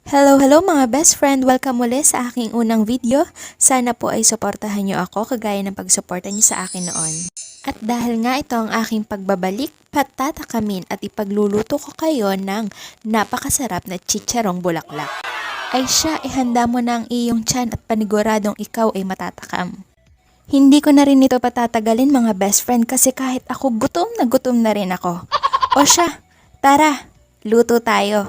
Hello mga best friend! Welcome muli sa aking unang video. Sana po ay suportahan niyo ako kagaya ng pagsuporta niyo sa akin noon. At dahil nga ito ang aking pagbabalik, patatakamin at ipagluluto ko kayo ng napakasarap na chicharong bulaklak. Ay siya, ihanda mo na ang iyong tiyan at paniguradong ikaw ay matatakam. Hindi ko na rin ito patatagalin mga best friend kasi kahit ako gutom na rin ako. O siya, tara, luto tayo.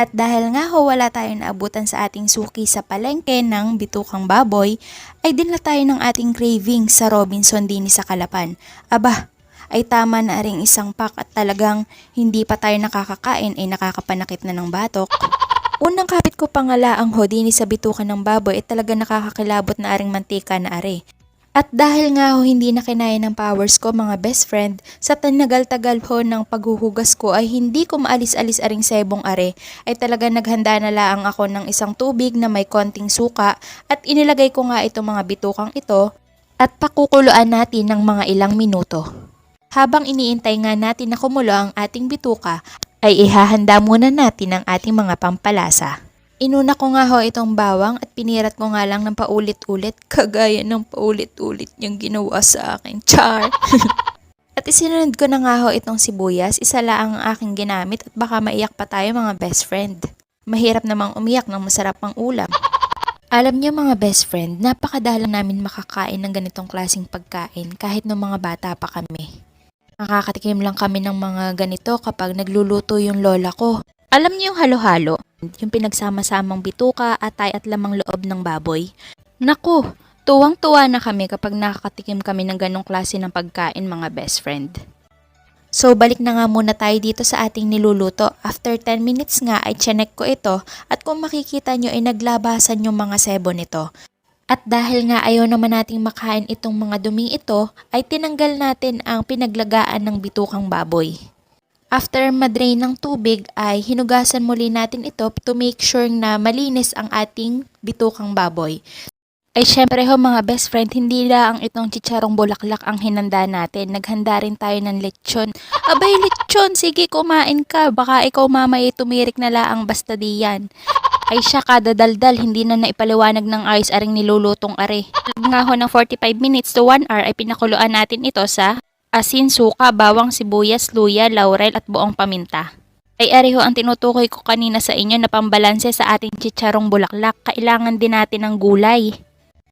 At dahil nga ho wala tayong naabutan sa ating suki sa palengke ng bitukang baboy, ay dinala tayo ng ating craving sa Robinson din sa Calapan. Aba, ay tama na ring isang pack at talagang hindi pa tayo nakakakain ay nakakapanakit na ng batok. Unang kapit ko pangala ang hodini sa bitukan ng baboy ay talaga nakakakilabot na aring mantika na are. At dahil nga ho hindi na kinaya ng powers ko mga best friend, sa tanagal-tagal ho ng paghuhugas ko ay hindi ko maalis-alis aring sebong are, ay talaga naghanda na laang ako ng isang tubig na may konting suka at inilagay ko nga itong mga bitukang ito at pakukuluan natin ng mga ilang minuto. Habang iniintay nga natin na kumulo ang ating bituka, ay ihahanda muna natin ang ating mga pampalasa. Inuna ko nga ho itong bawang at pinirat ko nga lang ng paulit-ulit kagaya ng paulit-ulit niyang ginawa sa akin. Char! At isinunod ko na nga ho itong sibuyas, isa lang ang aking ginamit at baka maiyak pa tayo mga best friend. Mahirap namang umiyak ng masarap pang ulam. Alam niyo mga best friend, napakadalang namin makakain ng ganitong klaseng pagkain kahit nung mga bata pa kami. Nakakatikim lang kami ng mga ganito kapag nagluluto yung lola ko. Alam niyo yung halo-halo? Yung pinagsama-samang bituka, atay at lamang loob ng baboy. Naku, tuwang-tuwa na kami kapag nakakatikim kami ng ganong klase ng pagkain mga best friend. So balik na nga muna tayo dito sa ating niluluto. After 10 minutes nga ay chinek ko ito at kung makikita nyo ay naglabasan yung mga sebo nito. At dahil nga ayaw naman nating makain itong mga duming ito, ay tinanggal natin ang pinaglagaan ng bitukang baboy. After madrain ng tubig ay hinugasan muli natin ito to make sure na malinis ang ating bitukang baboy. Ay syempre ho mga best friend, hindi lang itong chicharong bulaklak ang hinanda natin. Naghanda rin tayo ng lechon. Abay lechon, sige kumain ka. Baka ikaw mamaya tumirik na laang basta diyan. Ay siya kadadaldal, hindi na naipaliwanag ng ayos aring nilulutong are. Nga ho ng 45 minutes to 1 hour ay pinakuluan natin ito sa asin, suka, bawang, sibuyas, luya, laurel at buong paminta. Ay areho ang tinutukoy ko kanina sa inyo na pambalanse sa ating chicharong bulaklak. Kailangan din natin ng gulay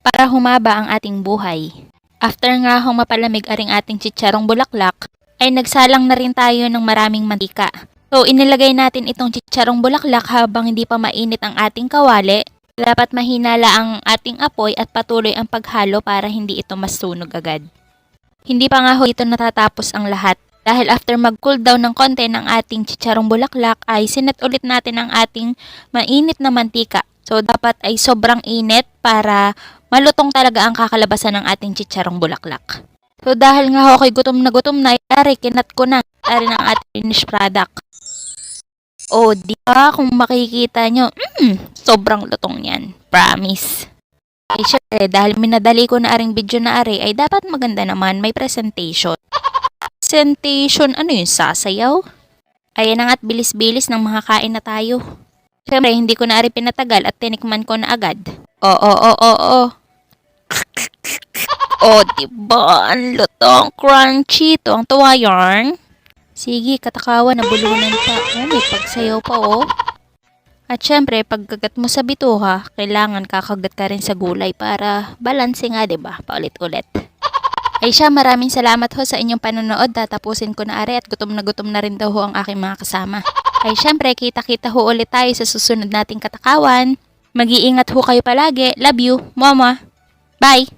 para humaba ang ating buhay. After nga hong mapalamig aring ating chicharong bulaklak, ay nagsalang na rin tayo ng maraming mantika. So inilagay natin itong chicharong bulaklak habang hindi pa mainit ang ating kawali. Dapat mahinala ang ating apoy at patuloy ang paghalo para hindi ito masunog agad. Hindi pa nga ho ito natatapos ang lahat. Dahil after mag-cool down ng konti ng ating chicharong bulaklak ay sinet ulit natin ang ating mainit na mantika. So dapat ay sobrang init para malutong talaga ang kakalabasan ng ating chicharong bulaklak. So dahil nga ho ako'y gutom na, ay kinat ko na ng ating finished product. O di ba kung makikita nyo, sobrang lutong yan. Promise. Ay syempre, dahil minadali ko na aring video na are, ay dapat maganda naman, may presentation. Presentation, ano yun, sasayaw? Ayan na nga't bilis-bilis ng mga kain na tayo. Syempre, hindi ko na aring pinatagal at tinikman ko na agad. Oo. O, diba? Ang lutong, crunchy, tuwang-tuwa yarn. Sige, katakawan, nabulunan pa. Oh, may pagsayaw pa, oh. At syempre, pagkagat mo sa bituka, kailangan kakagat ka rin sa gulay para balanse nga, diba? Paulit-ulit. Ay siya, maraming salamat ho sa inyong panonood. Tatapusin ko na are at gutom na rin daw ho ang aking mga kasama. Ay syempre, kita-kita ho ulit tayo sa susunod nating katakawan. Mag-iingat ho kayo palagi. Love you, mama. Bye!